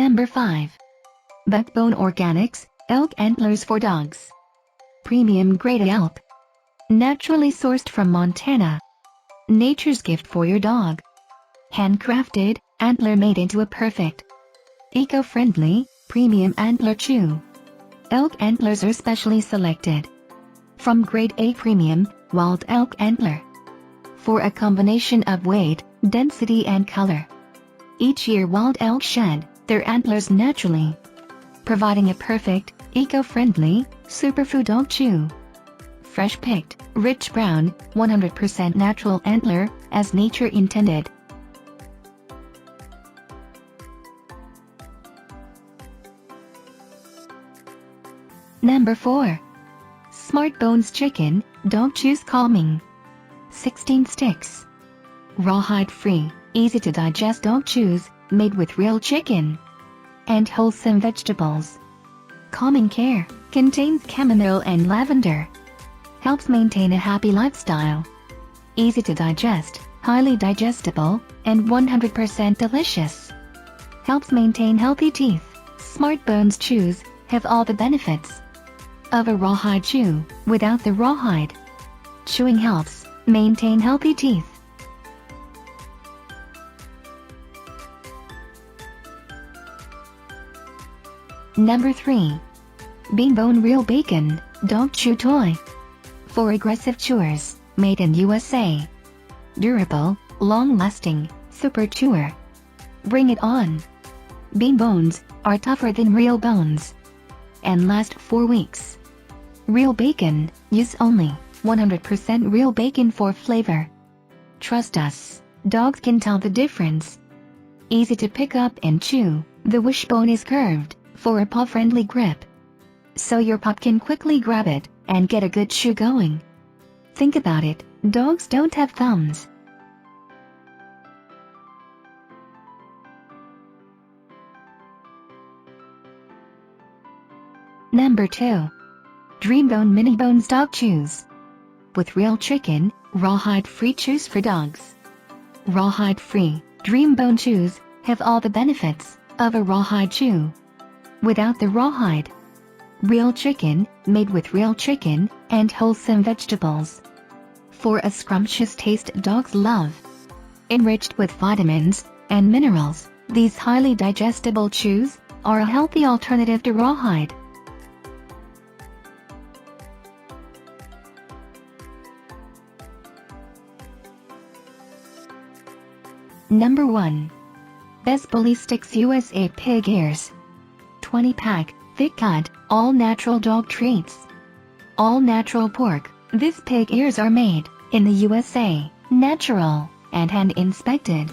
Number 5. Backbone Organics, Elk Antlers for Dogs. Premium grade elk. Naturally sourced from Montana. Nature's gift for your dog. Handcrafted, antler made into a perfect, eco-friendly, premium antler chew. Elk antlers are specially selected from grade A premium, wild elk antler. For a combination of weight, density and color. Each year wild elk shed their antlers naturally, providing a perfect, eco-friendly, superfood dog chew. Fresh picked, rich brown, 100% natural antler, as nature intended. Number 4. Smart Bones Chicken, Dog Chews Calming. 16 sticks. Rawhide free, easy to digest dog chews, made with real chicken and wholesome vegetables. Calming care, contains chamomile and lavender. Helps maintain a happy lifestyle. Easy to digest, highly digestible, and 100% delicious. Helps maintain healthy teeth. Smart Bones chews have all the benefits of a rawhide chew, without the rawhide. Chewing helps maintain healthy teeth. Number 3. Beanbone Real Bacon, Dog Chew Toy. For aggressive chewers, made in USA. Durable, long-lasting, super chewer. Bring it on! Bean bones are tougher than real bones and last 4 weeks. Real bacon, use only 100% real bacon for flavor. Trust us, dogs can tell the difference. Easy to pick up and chew, the wishbone is curved for a paw-friendly grip, so your pup can quickly grab it and get a good chew going. Think about it, dogs don't have thumbs. Number 2. Dreambone Mini Bones Dog Chews. With real chicken, rawhide-free chews for dogs. Rawhide-free, Dreambone chews have all the benefits of a rawhide chew, without the rawhide. Real chicken, made with real chicken and wholesome vegetables. For a scrumptious taste dogs love. Enriched with vitamins and minerals, these highly digestible chews are a healthy alternative to rawhide. Number 1. Best Bully Sticks USA Pig Ears. 20-pack, thick-cut, all-natural dog treats. All-natural pork. These pig ears are made in the USA, natural, and hand-inspected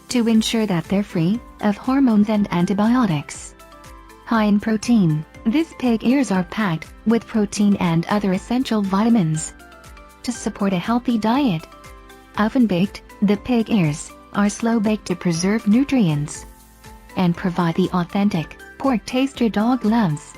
to ensure that they're free of hormones and antibiotics. High in protein, these pig ears are packed with protein and other essential vitamins to support a healthy diet. Oven-baked, the pig ears are slow-baked to preserve nutrients and provide the authentic pork taste your dog loves.